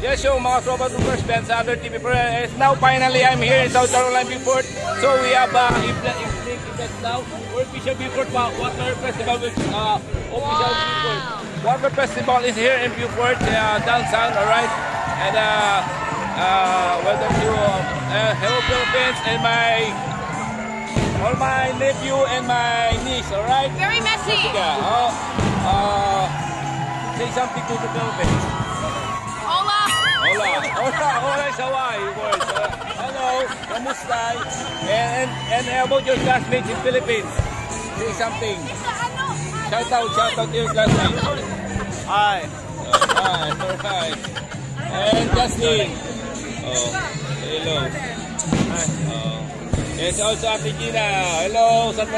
Yes, yo, mga Tropa Troopers, Ben Sander TV Pro. Now, finally, I'm here in South Carolina, Beaufort. So, we have evening event now. Official Beaufort Water Festival with official Beaufort. Water Festival is here in Beaufort, downtown, alright? And welcome to Hello Philippines and all my nephew and my niece, alright? Very messy. Say something to the Philippines. Hola. Hola. Hola is Hawaii words. Hello, kamusta? And about your classmates in Philippines. Say something. Shout out to your classmates. Hi. Hi, alright. And Justin. Oh, hello. Hi. Yes, also Ate Gina. Hello, saan ka?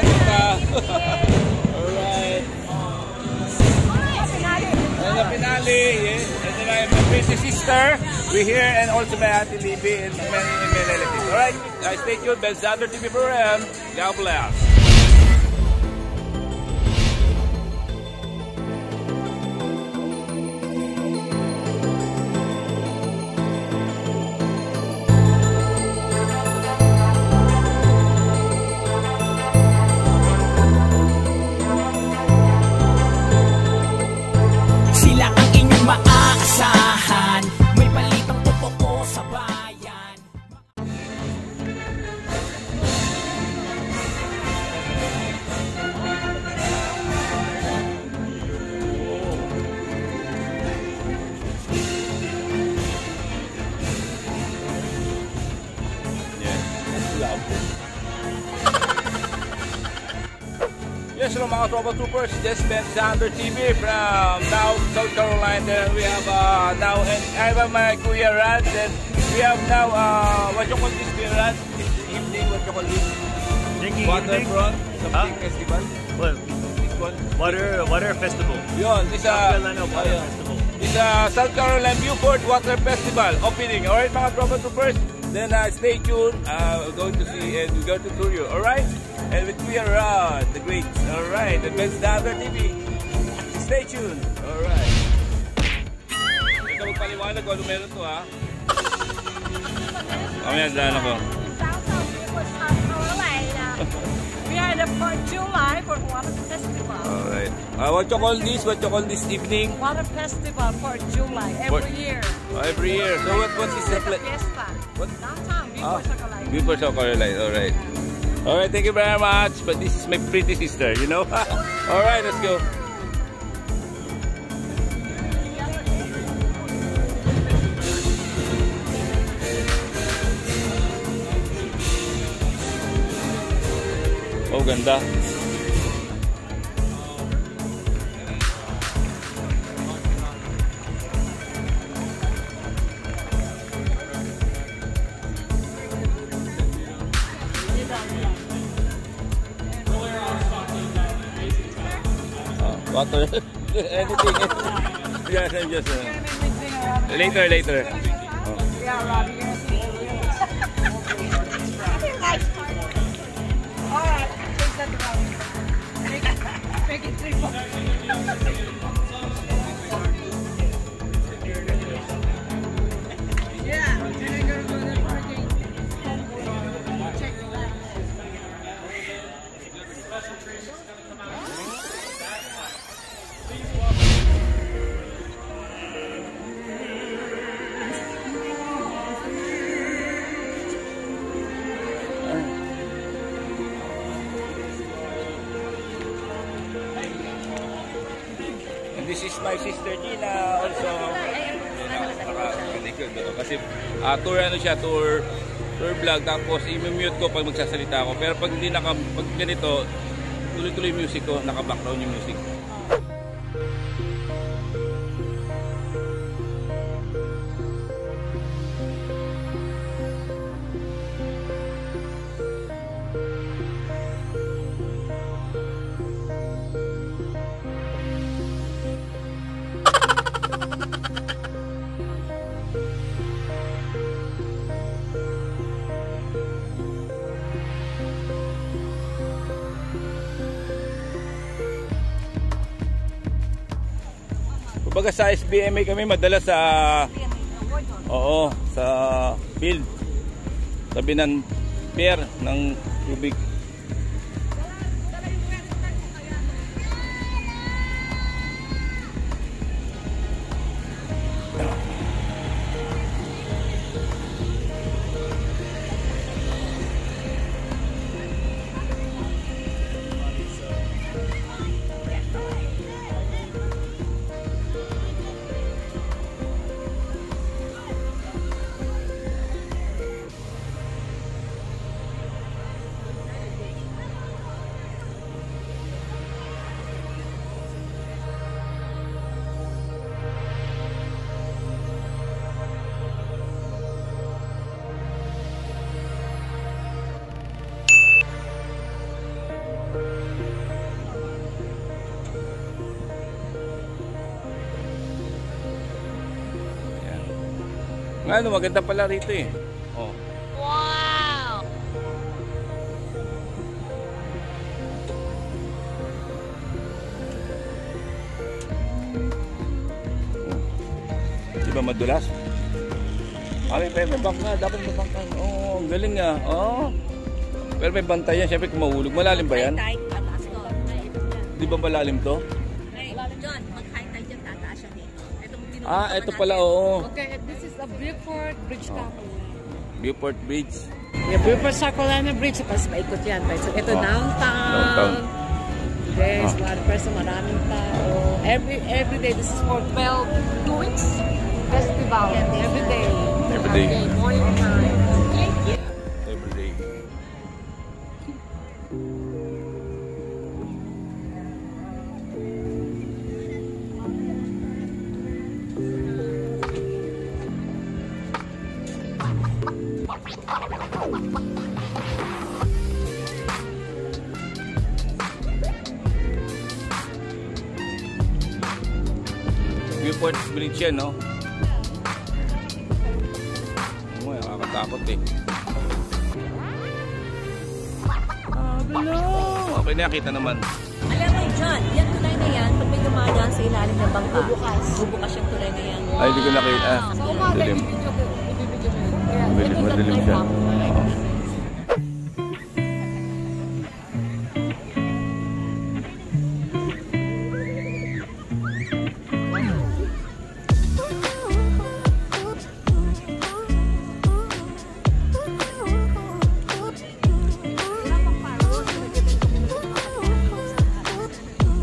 Alright. And the finale, yes. And then my pretty sister. We're here and also my Ate Libby and my relatives. Alright, stay tuned. Ben Sander TV program. God bless. Yes, hello mga Tropa Troopers, this is Ben Sander TV from now South Carolina. Then we have now, and I have my Kuya Rad. Then we have now, what you call this Kuya Rad? This evening, what you call this? Drinking Waterfront, something festival. What? This one? Water festival. Yun, this South Carolina Water Festival. This South Carolina Beaufort Water Festival opening. Alright mga Tropa Troopers, then stay tuned. We're going to see and we're going to tour you. Alright? And with Kuya Rod, the greats. Alright, and Ben Sander TV. Stay tuned. Alright. Ito magpaliwanag kung ano meron to ha. Mamaya daan ako. South Carolina. We are the 4th July for Water Festival. Alright. What you call this? What you call this evening? Water Festival for July every year. Every year. So what is the Fiesta. What? Downtown, Beaufort, South Carolina. Beaufort, South Carolina. Alright. Alright, thank you very much. But this is my pretty sister, you know? Alright, let's go. Oh, ganda. Water, anything. Yes, I'm just later. Oh. Yeah, Robbie, you're gonna see alright, take that to Robbie. Make it 3 bucks. Yeah, and then go to the parking. Check it out. This is my sister Gina also. Kasi tour ano siya, tour vlog, tapos i-mute ko pag magsasalita ako. Pero pag hindi pag ganito, tuloy-tuloy music ko, naka-background yung music. Kumbaga sa SBMA kami madalas sa Oo, sa field. Tabi ng pier ng tubig. Ano, maganda pala rito eh. Oh. Wow! Di ba madulas? May bangka. Dapat may bangka. Oo, ang galing nga. Oo. Pero may bantay yan. Siyempre kung mahulog. Malalim ba yan? High tide, tataas to. Di ba malalim to? John, mag high tide yan, tataas siya dito. Ito pala, oo. Okay, this is a Beaufort Bridge Couple. Beaufort Bridge. Yeah, Beaufort Sacolana Bridge. Tapos maikot yan. So, ito downtown. Downtown. There's a lot of person, maraming tao. Every day, this is for 2 weeks festival. Every day. Every day. Okay, morning time. Every day. Beaufort Bridge yan, no? Uy, nakakatakot eh. Okay na, kita naman. Alam mo, John, yan tulay na yan. Pag may dumadaan sa ilalim ng bangka, bubukas yung tulay na yan. Ay, hindi ko nakita. Sa umaga, Dilim. ibibidyo mo yun. Kaya, Madilim siya. Oo.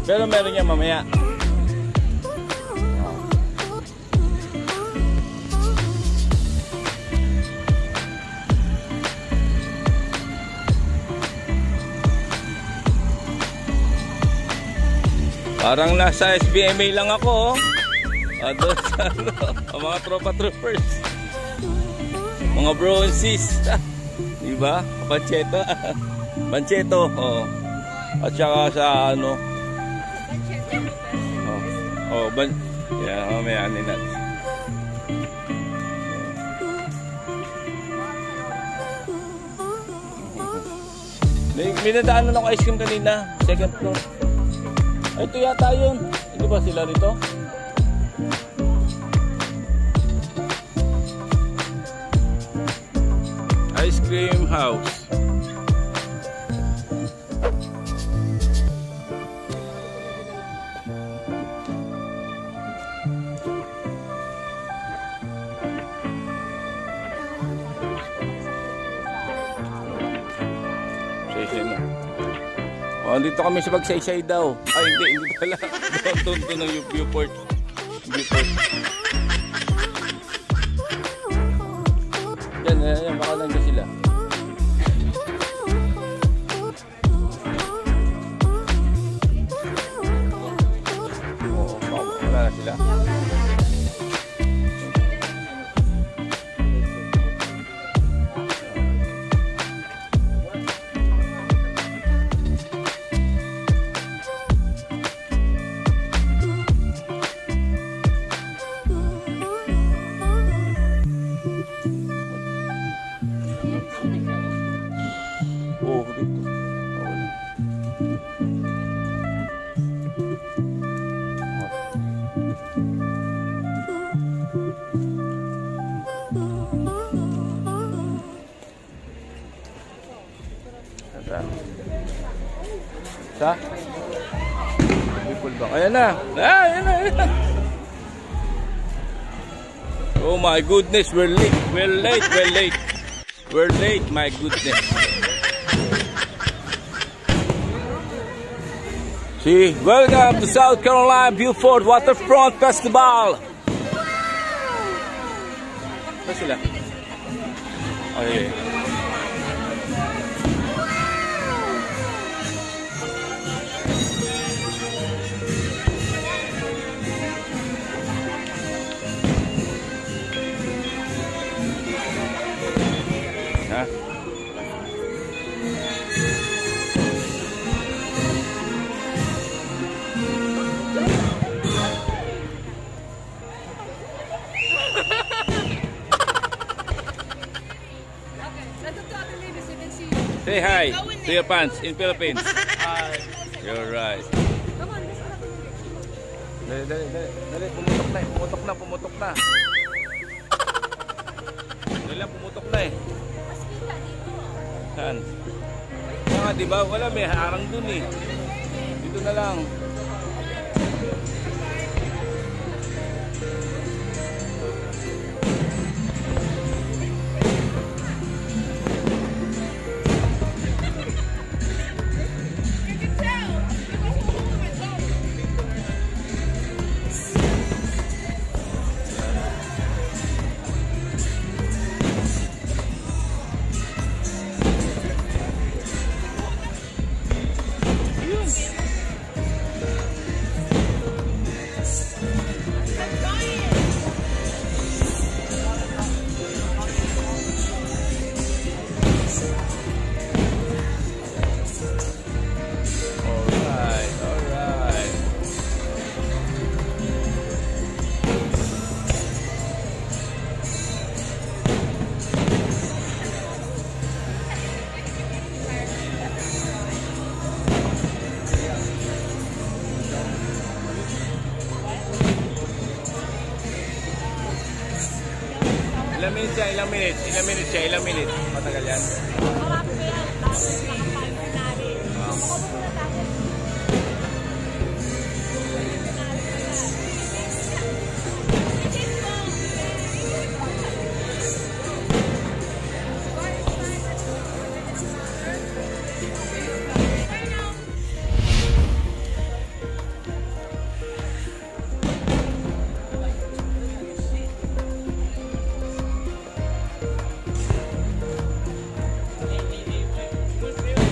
Pero meron niya mamaya. Parang nasa SBMA lang ako. Doon sa ang mga tropa-troopers. Mga bronzes. Diba? Pancheto. Pancheto. Oh. At saka sa ano. Yeah, mamaya nila. May nadaanan ako ice cream kanina. Second floor. Ay, ito yata yun. Hindi ba sila rito? Ice cream house. Oh, dito kami sa Magsaysay daw. Ay, hindi pala. Doon ng Beaufort. Yan, baka nandiyan sila. Oo, wala na sila. Sa? People back. Ayan na. Ayan na. Oh my goodness, we're late. We're late. We're late, my goodness. See, welcome to South Carolina Beaufort Waterfront Festival. Saan sila? Okay. Ha? Say hi to your fans in Philippines. Hi. You're right. Dali, pumutok na. Dali, pumutok na eh. Saan? Nga, di ba? Wala, may harang dun eh. Dito na lang. Ilang minutes? Matagal yan? Marami pa yan. Tapos naka-timer namin. Makuha mo na tayo. We'll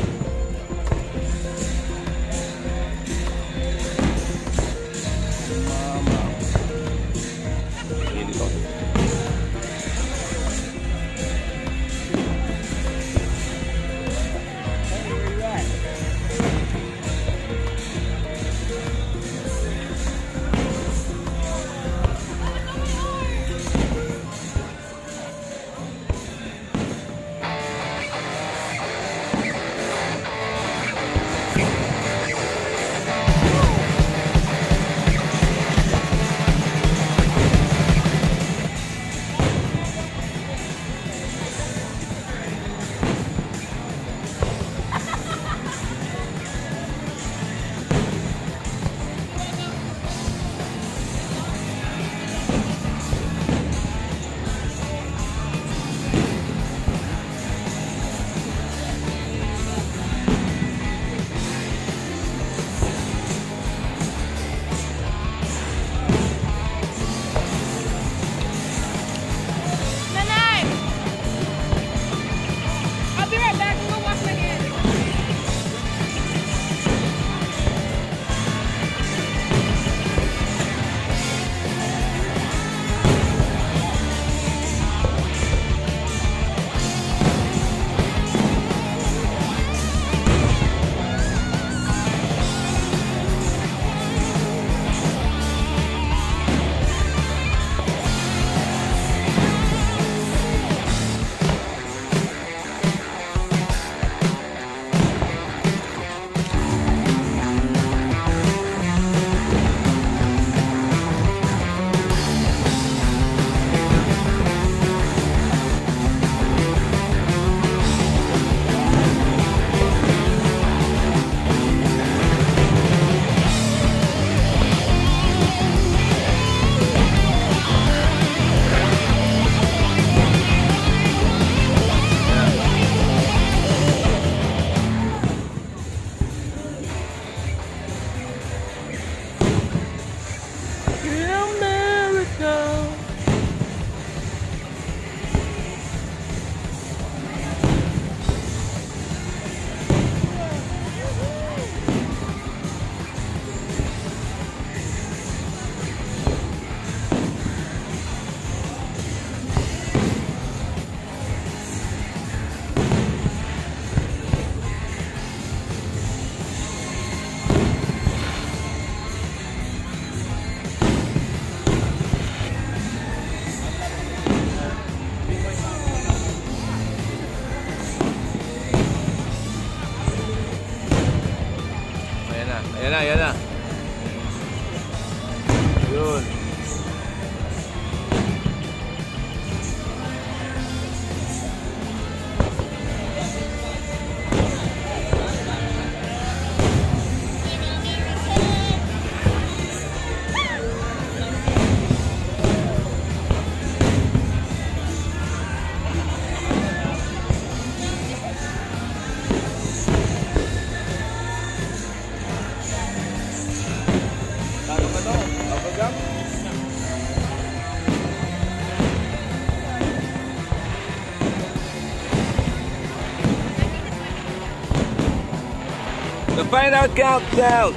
final countdown.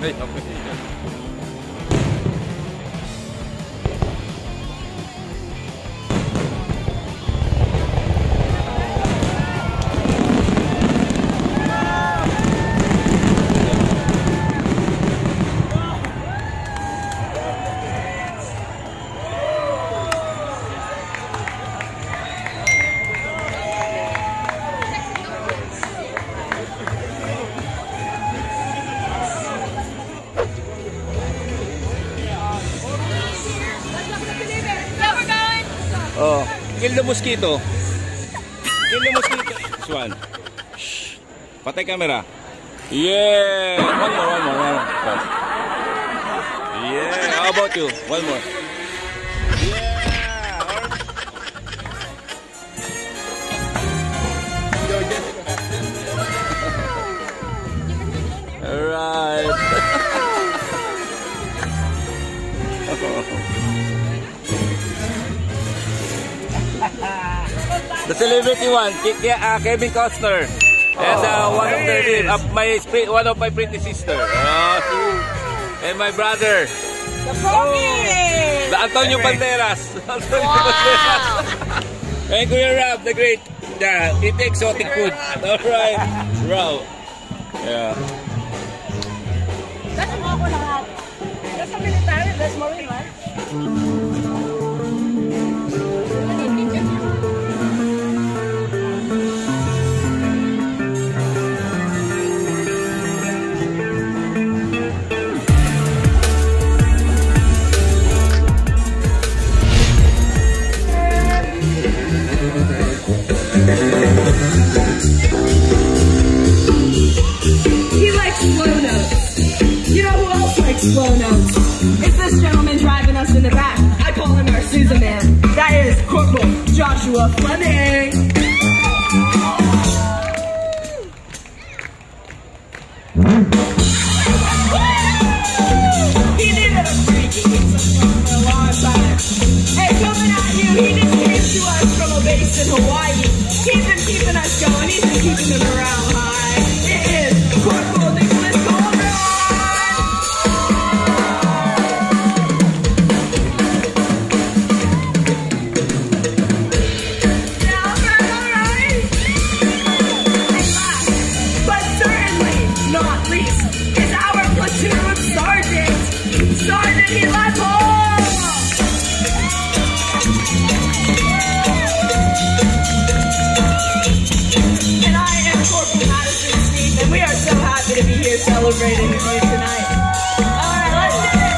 Hey, okay. Oh, kill the mosquito. Kill the mosquito. This one. Shh. Patay camera. Yeah. One more. Yeah. How about you? One more. Yeah. All right. The celebrity one, Kevin Costner, and one of my pretty sister, and my brother, the Antonio Banderas, and Kuya Rob, the great, eat exotic food. All right, Rob, yeah. That's mo ako lahat. That's a military, that's marine, right? He likes slow notes. You know who else likes slow notes? It's this gentleman driving us in the back. I call him our Susan Man. That is Corporal Joshua Fleming. He needed a freaky for a long time. Hey, coming at you, he just came to us from a base in Hawaii. He's been keeping us going, he's been keeping the morale high. It is Corporal Nicholas Goldberg! Yeah, alright. But certainly not least is our platoon sergeant, Sergeant Eli Paul! And I am Corporal Madison Steve, and we are so happy to be here celebrating with you tonight. All right, let's do it.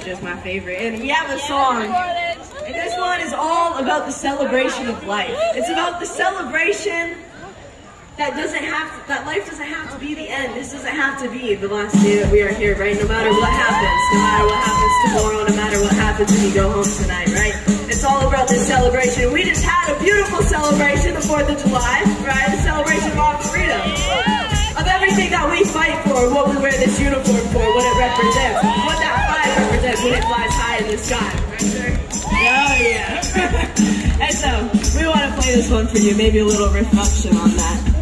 Just my favorite, and we have a song, and this one is all about the celebration of life. It's about the celebration that life doesn't have to be the end. This doesn't have to be the last day that we are here, right? No matter what happens, no matter what happens tomorrow, no matter what happens when you go home tonight, right? It's all about this celebration. We just had a beautiful celebration, the 4th of July, right? A celebration of our freedom, of everything that we fight for, what we wear this uniform for, what it represents, what that flag represents when it flies high in the sky, right, sir? Oh, yeah. And so, we want to play this one for you, maybe a little reflection on that.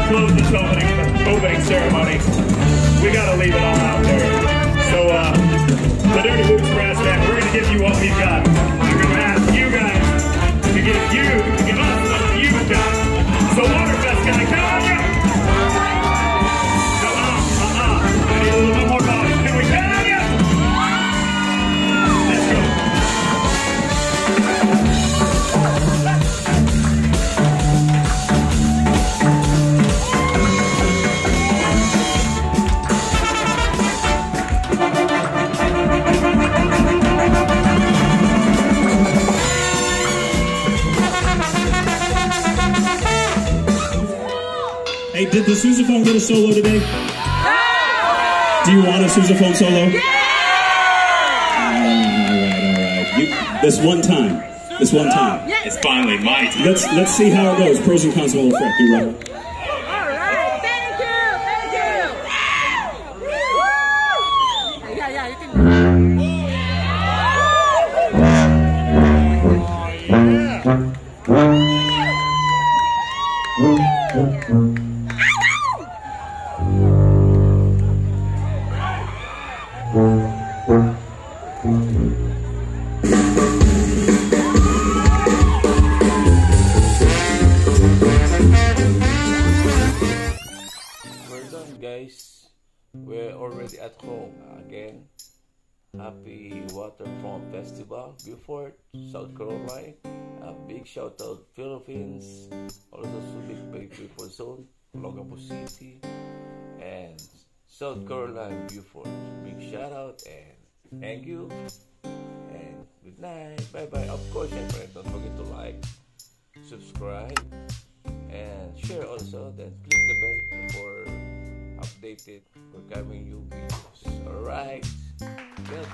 Close this opening ceremony. We gotta leave it all out there. So, the Dirty Boots Brass Band, we're gonna give you what we've got. We're gonna ask you guys to give us what you've got. So, Waterfest, can I count on you? I need a little bit more volume. Can we count on you? Let's go. Hey, did the sousaphone get a solo today? Do you want a sousaphone solo? Yeah! Alright. This one time. It's finally my time. Let's see how it goes. Pros and cons of all effect. You ready? Alright, thank you. Yeah, you can. We're done, guys. We're already at home again. Happy Waterfront Festival, Beaufort, South Carolina. A big shout out Philippines, also Subic Bay People Zone, Olongapo City, and South Carolina, Beaufort. Big shout out and thank you. And good night. Bye bye. Of course, my friend, don't forget to like, subscribe, and share also. Then click the bell for updated for coming new videos. Alright. Well,